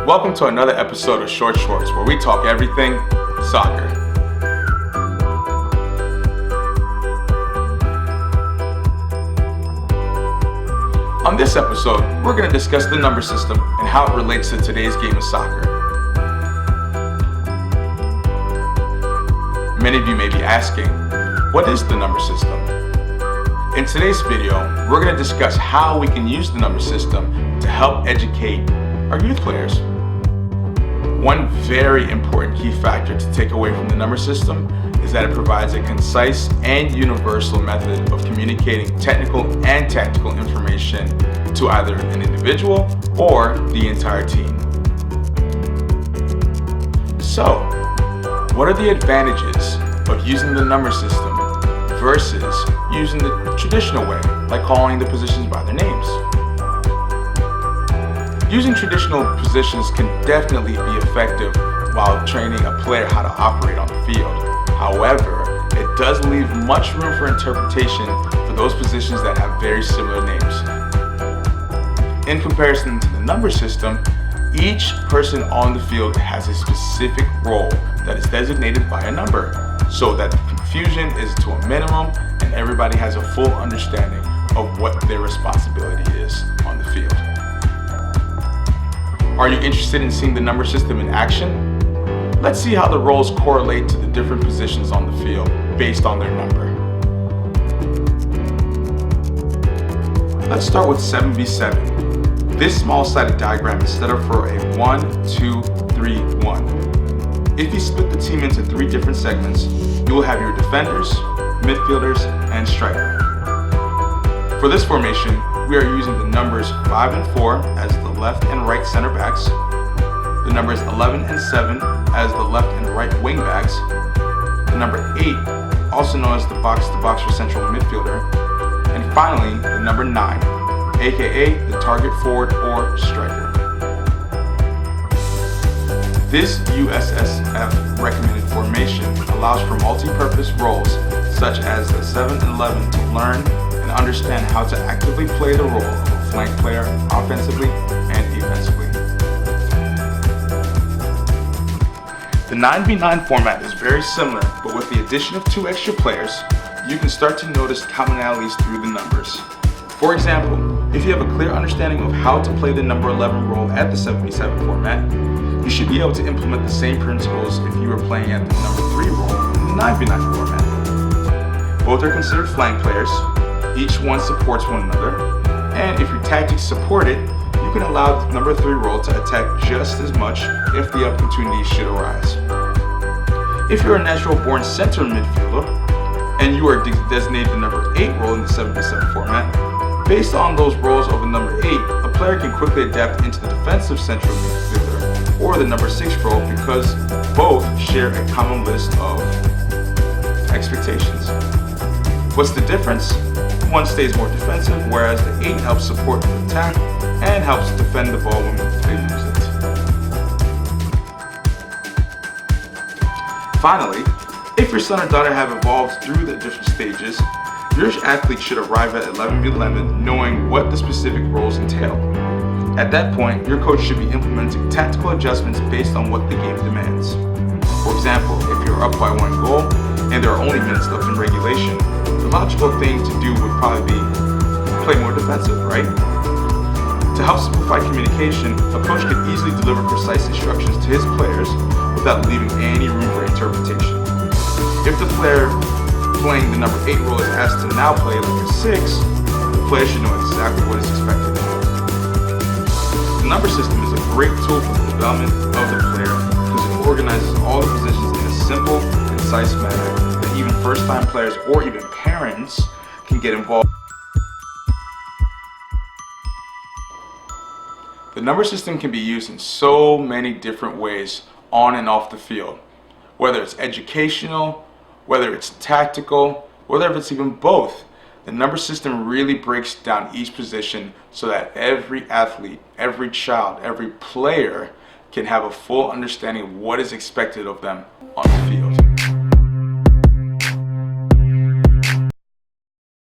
Welcome to another episode of Short Shorts, where we talk everything soccer. On this episode, we're going to discuss the number system and how it relates to today's game of soccer. Many of you may be asking, what is the number system? In today's video, we're going to discuss how we can use the number system to help educate our youth players. One very important key factor to take away from the number system is that it provides a concise and universal method of communicating technical and tactical information to either an individual or the entire team. So, what are the advantages of using the number system versus using the traditional way, like calling the positions by their names? Using traditional positions can definitely be effective while training a player how to operate on the field. However, it does leave much room for interpretation for those positions that have very similar names. In comparison to the number system, each person on the field has a specific role that is designated by a number, so that the confusion is to a minimum and everybody has a full understanding of what their responsibility is on the field. Are you interested in seeing the number system in action? Let's see how the roles correlate to the different positions on the field based on their number. Let's start with 7v7. This small-sided diagram is set up for a 1-2-3-1. If you split the team into 3 different segments, you will have your defenders, midfielders, and striker. For this formation, we are using the numbers 5 and 4 as the left and right center backs, the numbers 11 and 7 as the left and right wing backs, the number 8, also known as the box-to-box for central midfielder, and finally the number 9, aka the target forward or striker. This USSF recommended formation allows for multi-purpose roles such as the 7 and 11 to learn and understand how to actively play the role of a flank player offensively and defensively. The 9v9 format is very similar, but with the addition of 2 extra players, you can start to notice commonalities through the numbers. For example, if you have a clear understanding of how to play the number 11 role at the 7v7 format, you should be able to implement the same principles if you were playing at the number 3 role in the 9v9 format. Both are considered flank players, each one supports one another, and if your tactics support it, you can allow the number 3 role to attack just as much if the opportunity should arise. If you're a natural born center midfielder, and you are designated the number 8 role in the 7v7 format, based on those roles of the number 8, a player can quickly adapt into the defensive central midfielder or the number 6 role because both share a common list of expectations. What's the difference? One stays more defensive, whereas the 8 helps support the attack and helps defend the ball when they lose it. Finally, if your son or daughter have evolved through the different stages, your athlete should arrive at 11v11 knowing what the specific roles entail. At that point, your coach should be implementing tactical adjustments based on what the game demands. For example, if you're up by 1 goal and there are only minutes left in regulation, the logical thing to do would probably be play more defensive, right? To help simplify communication, a coach could easily deliver precise instructions to his players without leaving any room for interpretation. If the player playing the number 8 role is asked to now play like a 6, the player should know exactly what is expected of him. The number system is a great tool for the development of the player because it organizes all the positions in a simple, concise manner that even first-time players or even parents can get involved. The number system can be used in so many different ways on and off the field, whether it's educational, whether it's tactical, whether it's even both. The number system really breaks down each position so that every athlete, every child, every player can have a full understanding of what is expected of them on the field.